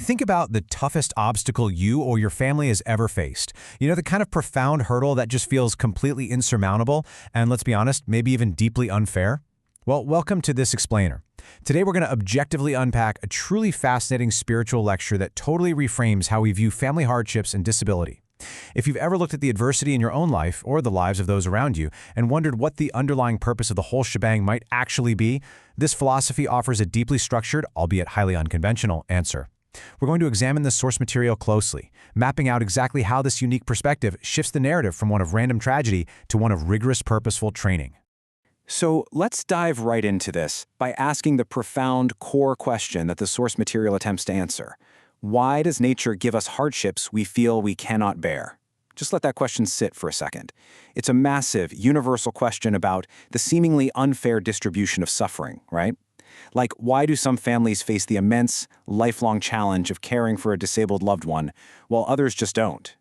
Think about the toughest obstacle you or your family has ever faced. You know, the kind of profound hurdle that just feels completely insurmountable and, let's be honest, maybe even deeply unfair? Well, welcome to this explainer. Today we're going to objectively unpack a truly fascinating spiritual lecture that totally reframes how we view family hardships and disability. If you've ever looked at the adversity in your own life or the lives of those around you and wondered what the underlying purpose of the whole shebang might actually be, this philosophy offers a deeply structured, albeit highly unconventional, answer. We're going to examine this source material closely, mapping out exactly how this unique perspective shifts the narrative from one of random tragedy to one of rigorous, purposeful training. So let's dive right into this by asking the profound core question that the source material attempts to answer. Why does nature give us hardships we feel we cannot bear? Just let that question sit for a second. It's a massive, universal question about the seemingly unfair distribution of suffering, right? Like, why do some families face the immense, lifelong challenge of caring for a disabled loved one, while others just don't?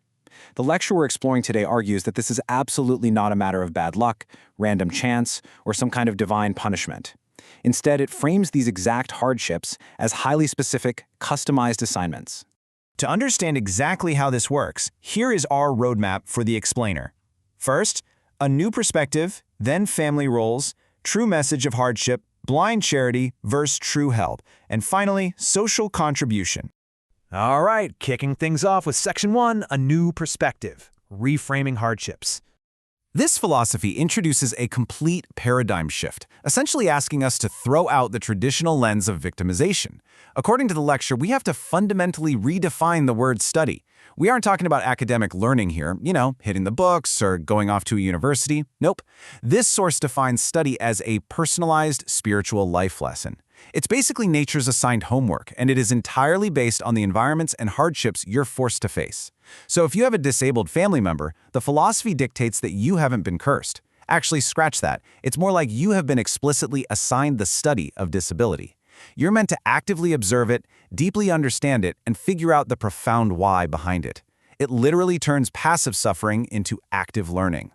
The lecture we're exploring today argues that this is absolutely not a matter of bad luck, random chance, or some kind of divine punishment. Instead, it frames these exact hardships as highly specific, customized assignments. To understand exactly how this works, here is our roadmap for the explainer. First, a new perspective, then family roles, true message of hardship, blind charity versus true help, and finally, social contribution. All right, kicking things off with Section 1, a new perspective, reframing hardships. This philosophy introduces a complete paradigm shift, essentially asking us to throw out the traditional lens of victimization. According to the lecture, we have to fundamentally redefine the word study. We aren't talking about academic learning here, hitting the books or going off to a university. Nope. This source defines study as a personalized spiritual life lesson. It's basically nature's assigned homework, and it is entirely based on the environments and hardships you're forced to face. So if you have a disabled family member, the philosophy dictates that you haven't been cursed. Actually, scratch that. It's more like you have been explicitly assigned the study of disability. You're meant to actively observe it, deeply understand it, and figure out the profound why behind it. It literally turns passive suffering into active learning.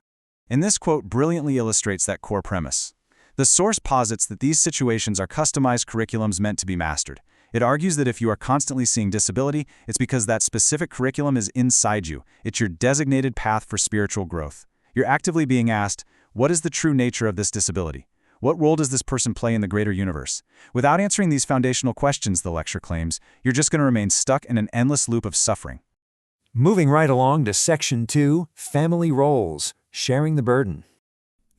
And this quote brilliantly illustrates that core premise. The source posits that these situations are customized curriculums meant to be mastered. It argues that if you are constantly seeing disability, it's because that specific curriculum is inside you. It's your designated path for spiritual growth. You're actively being asked, what is the true nature of this disability? What role does this person play in the greater universe? Without answering these foundational questions, the lecture claims, you're just going to remain stuck in an endless loop of suffering. Moving right along to Section 2, family roles, sharing the burden.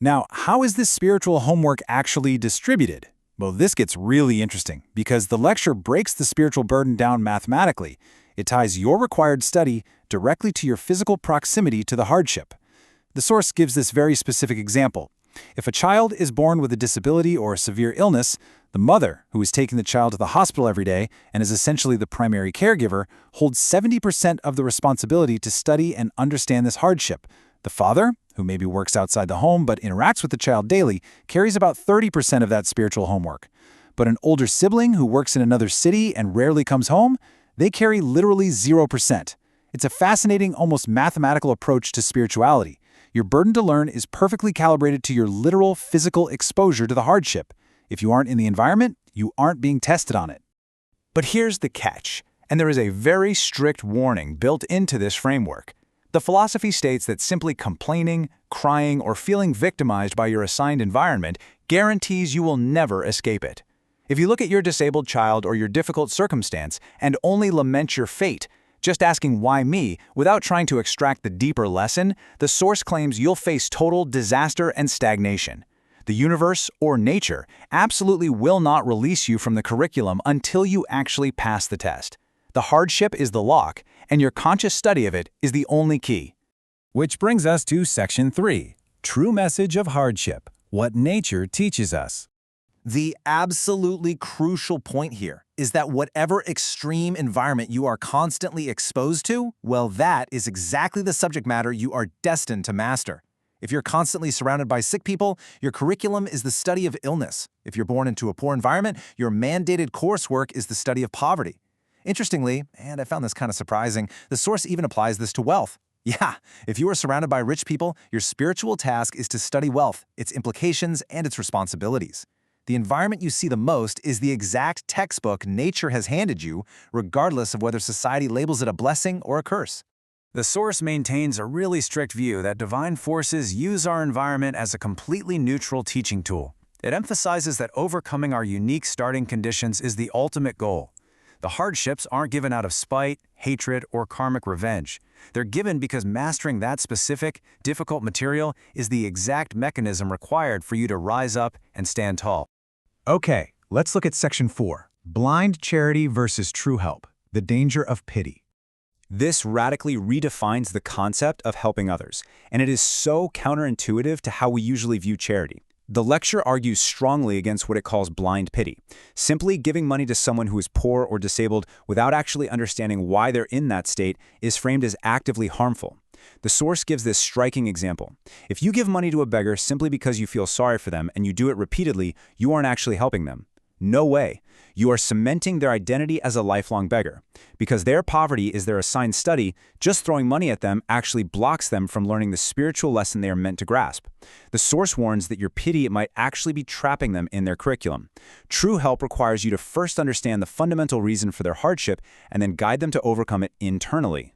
Now, how is this spiritual homework actually distributed? Well, this gets really interesting because the lecture breaks the spiritual burden down mathematically. It ties your required study directly to your physical proximity to the hardship. The source gives this very specific example. If a child is born with a disability or a severe illness, the mother, who is taking the child to the hospital every day and is essentially the primary caregiver, holds 70% of the responsibility to study and understand this hardship. The father, who maybe works outside the home but interacts with the child daily, carries about 30% of that spiritual homework. But an older sibling who works in another city and rarely comes home, they carry literally 0%. It's a fascinating, almost mathematical approach to spirituality. Your burden to learn is perfectly calibrated to your literal physical exposure to the hardship. If you aren't in the environment, you aren't being tested on it. But here's the catch, and there is a very strict warning built into this framework. The philosophy states that simply complaining, crying, or feeling victimized by your assigned environment guarantees you will never escape it. If you look at your disabled child or your difficult circumstance and only lament your fate, just asking why me without trying to extract the deeper lesson, the source claims you'll face total disaster and stagnation. The universe, or nature, absolutely will not release you from the curriculum until you actually pass the test. The hardship is the lock, and your conscious study of it is the only key. Which brings us to Section 3, True Message of Hardship, What Nature Teaches Us. The absolutely crucial point here is that whatever extreme environment you are constantly exposed to, well, that is exactly the subject matter you are destined to master. If you're constantly surrounded by sick people, your curriculum is the study of illness. If you're born into a poor environment, your mandated coursework is the study of poverty. Interestingly, and I found this kind of surprising, the source even applies this to wealth. Yeah, if you are surrounded by rich people, your spiritual task is to study wealth, its implications, and its responsibilities. The environment you see the most is the exact textbook nature has handed you, regardless of whether society labels it a blessing or a curse. The source maintains a really strict view that divine forces use our environment as a completely neutral teaching tool. It emphasizes that overcoming our unique starting conditions is the ultimate goal. The hardships aren't given out of spite, hatred, or karmic revenge. They're given because mastering that specific, difficult material is the exact mechanism required for you to rise up and stand tall. Okay, let's look at Section 4, Blind Charity versus True Help, the Danger of Pity. This radically redefines the concept of helping others, and it is so counterintuitive to how we usually view charity. The lecture argues strongly against what it calls blind pity. Simply giving money to someone who is poor or disabled without actually understanding why they're in that state is framed as actively harmful. The source gives this striking example. If you give money to a beggar simply because you feel sorry for them and you do it repeatedly, you aren't actually helping them. No way. You are cementing their identity as a lifelong beggar. Because their poverty is their assigned study, just throwing money at them actually blocks them from learning the spiritual lesson they are meant to grasp. The source warns that your pity might actually be trapping them in their curriculum. True help requires you to first understand the fundamental reason for their hardship and then guide them to overcome it internally.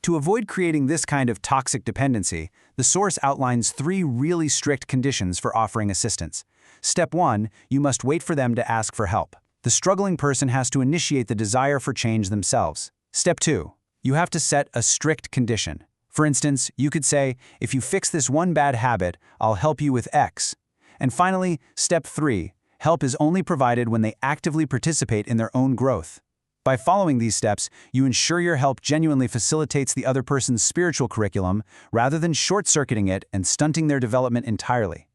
To avoid creating this kind of toxic dependency, the source outlines 3 really strict conditions for offering assistance. Step 1, you must wait for them to ask for help. The struggling person has to initiate the desire for change themselves. Step 2, you have to set a strict condition. For instance, you could say, if you fix this one bad habit, I'll help you with X. And finally, Step 3, help is only provided when they actively participate in their own growth. By following these steps, you ensure your help genuinely facilitates the other person's spiritual curriculum rather than short-circuiting it and stunting their development entirely.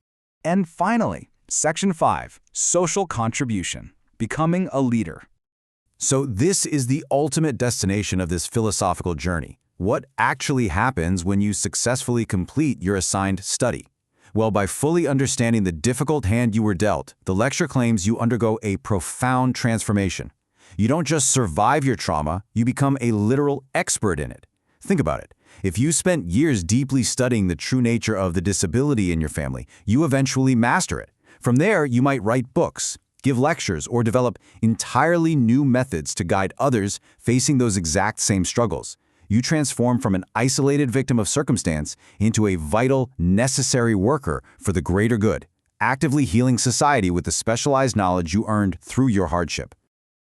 And finally, Section 5, Social Contribution, Becoming a Leader. So this is the ultimate destination of this philosophical journey. What actually happens when you successfully complete your assigned study? Well, by fully understanding the difficult hand you were dealt, the lecture claims you undergo a profound transformation. You don't just survive your trauma, you become a literal expert in it. Think about it. If you spent years deeply studying the true nature of the disability in your family, you eventually master it. From there, you might write books, give lectures, or develop entirely new methods to guide others facing those exact same struggles. You transform from an isolated victim of circumstance into a vital, necessary worker for the greater good, actively healing society with the specialized knowledge you earned through your hardship.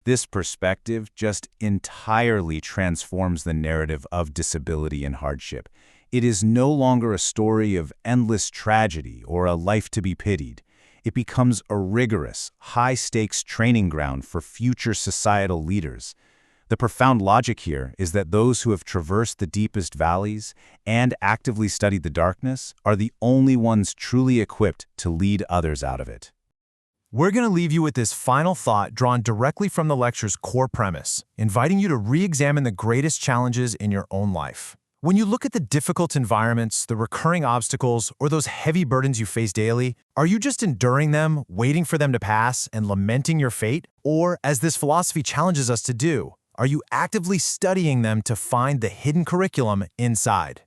This perspective just entirely transforms the narrative of disability and hardship. It is no longer a story of endless tragedy or a life to be pitied. It becomes a rigorous, high-stakes training ground for future societal leaders. The profound logic here is that those who have traversed the deepest valleys and actively studied the darkness are the only ones truly equipped to lead others out of it. We're going to leave you with this final thought drawn directly from the lecture's core premise, inviting you to re-examine the greatest challenges in your own life. When you look at the difficult environments, the recurring obstacles, or those heavy burdens you face daily, are you just enduring them, waiting for them to pass, and lamenting your fate? Or, as this philosophy challenges us to do, are you actively studying them to find the hidden curriculum inside?